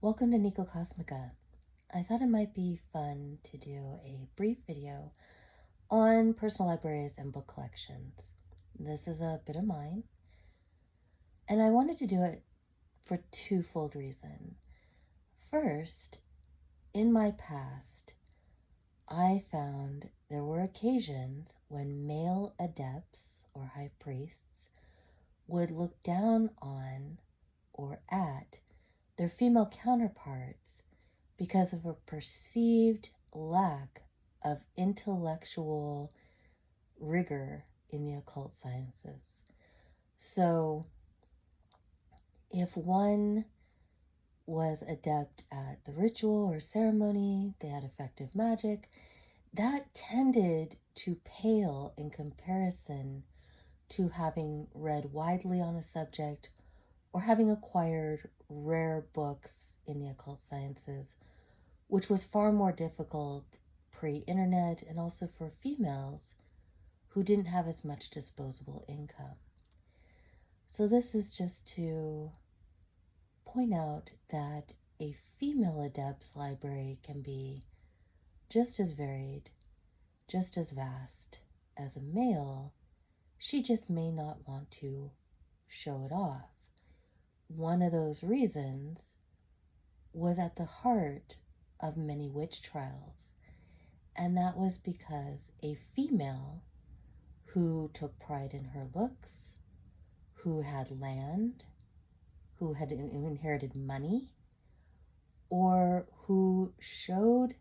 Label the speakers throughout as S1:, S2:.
S1: Welcome to NicoCosmica. I thought it might be fun to do a brief video on personal libraries and book collections. This is a bit of mine, and I wanted to do it for twofold reason. First, in my past, I found there were occasions when male adepts or high priests would look down on or at their female counterparts because of a perceived lack of intellectual rigor in the occult sciences. So, if one was adept at the ritual or ceremony, they had effective magic, that tended to pale in comparison to having read widely on a subject or having acquired rare books in the occult sciences, which was far more difficult pre-internet and also for females who didn't have as much disposable income. So this is just to point out that a female adept's library can be just as varied, just as vast as a male. She just may not want to show it off. One of those reasons was at the heart of many witch trials, and that was because a female who took pride in her looks, who had land, who had inherited money, or who showed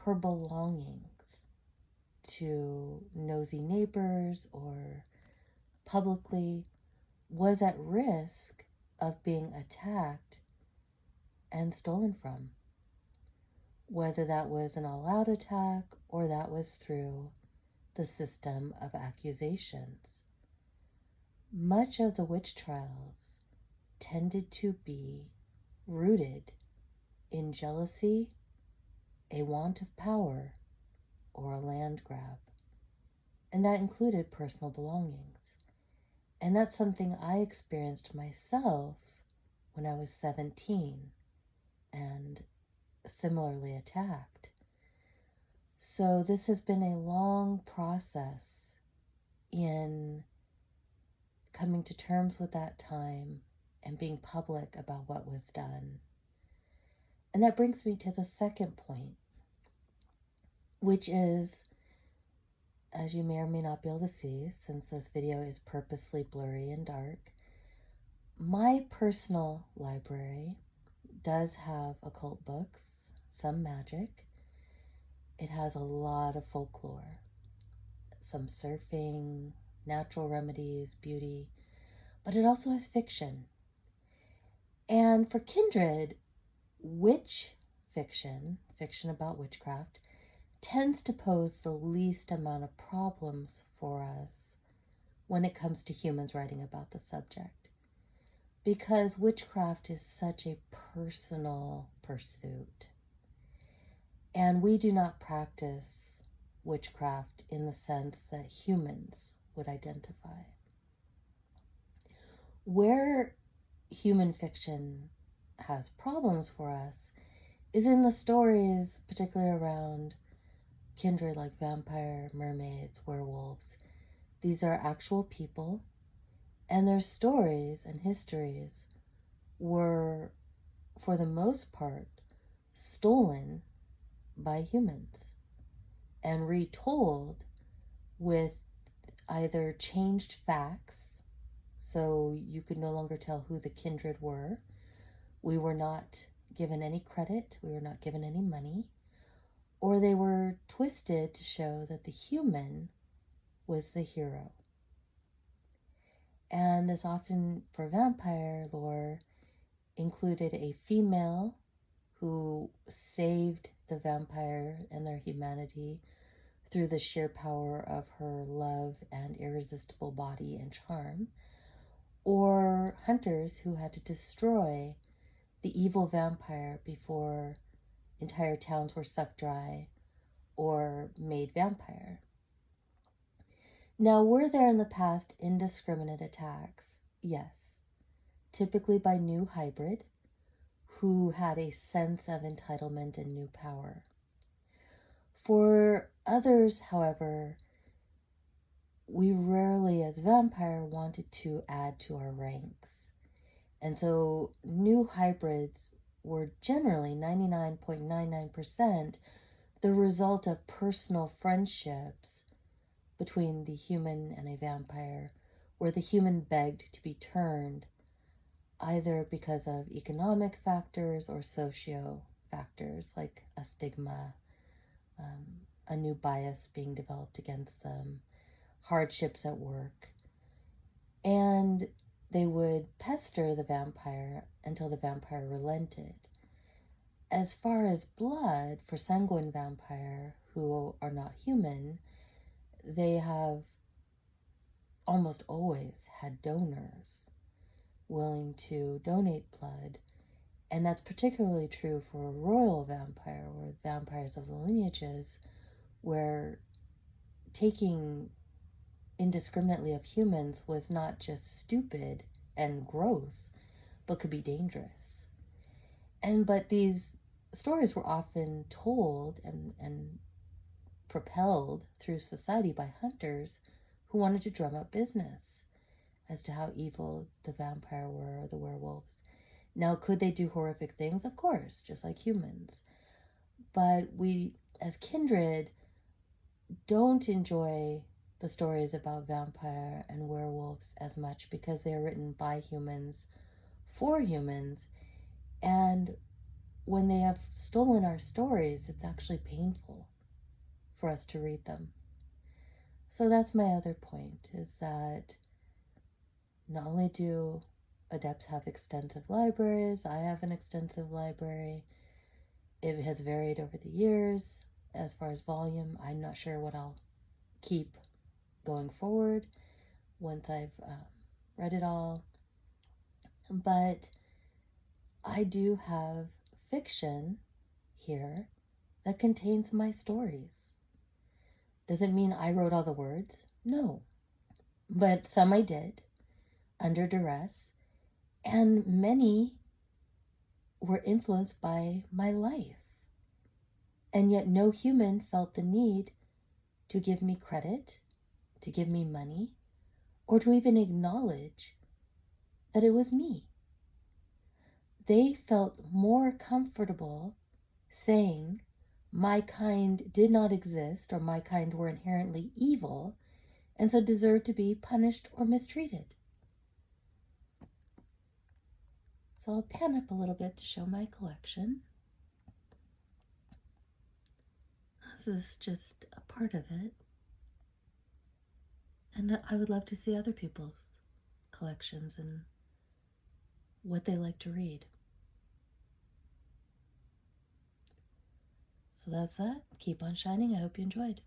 S1: her belongings to nosy neighbors or publicly, was at risk of being attacked and stolen from, whether that was an all-out attack or that was through the system of accusations. Much of the witch trials tended to be rooted in jealousy, a want of power, or a land grab. And that included personal belongings. And that's something I experienced myself when I was 17 and similarly attacked. So this has been a long process in coming to terms with that time and being public about what was done. And that brings me to the second point, which is, as you may or may not be able to see, since this video is purposely blurry and dark, my personal library does have occult books, some magic. It has a lot of folklore, some surfing, natural remedies, beauty, but it also has fiction. And for Kindred, witch fiction about witchcraft, tends to pose the least amount of problems for us when it comes to humans writing about the subject, because witchcraft is such a personal pursuit. And we do not practice witchcraft in the sense that humans would identify. Where human fiction has problems for us is in the stories, particularly around kindred like vampire, mermaids, werewolves. These are actual people, and their stories and histories were, for the most part, stolen by humans and retold with either changed facts, so you could no longer tell who the kindred were. We were not given any credit, we were not given any money, or they were twisted to show that the human was the hero. And this often, for vampire lore, included a female who saved the vampire and their humanity through the sheer power of her love and irresistible body and charm, or hunters who had to destroy the evil vampire before entire towns were sucked dry or made vampire. Now, were there in the past indiscriminate attacks? Yes, typically by new hybrid, who had a sense of entitlement and new power. For others, however, we rarely, as vampire, wanted to add to our ranks. And so new hybrids were generally 99.99% the result of personal friendships between the human and a vampire, where the human begged to be turned, either because of economic factors or socio factors like a stigma, a new bias being developed against them, hardships at work. And they would pester the vampire until the vampire relented. As far as blood, for sanguine vampire who are not human, they have almost always had donors willing to donate blood. And that's particularly true for a royal vampire, or vampires of the lineages, where taking indiscriminately of humans was not just stupid and gross, but could be dangerous. But these stories were often told and propelled through society by hunters who wanted to drum up business as to how evil the vampire were, or the werewolves. Now, could they do horrific things? Of course, just like humans. But we, as kindred, don't enjoy the stories about vampire and werewolves as much because they are written by humans for humans. And when they have stolen our stories, it's actually painful for us to read them. So that's my other point, is that not only do adepts have extensive libraries, I have an extensive library. It has varied over the years as far as volume. I'm not sure what I'll keep going forward once I've read it all. But I do have fiction here that contains my stories. Does it mean I wrote all the words? No. But some I did, under duress, and many were influenced by my life. And yet no human felt the need to give me credit, to give me money, or to even acknowledge that it was me. They felt more comfortable saying my kind did not exist, or my kind were inherently evil, and so deserved to be punished or mistreated. So I'll pan up a little bit to show my collection. This is just a part of it. And I would love to see other people's collections and what they like to read. So that's that. Keep on shining. I hope you enjoyed.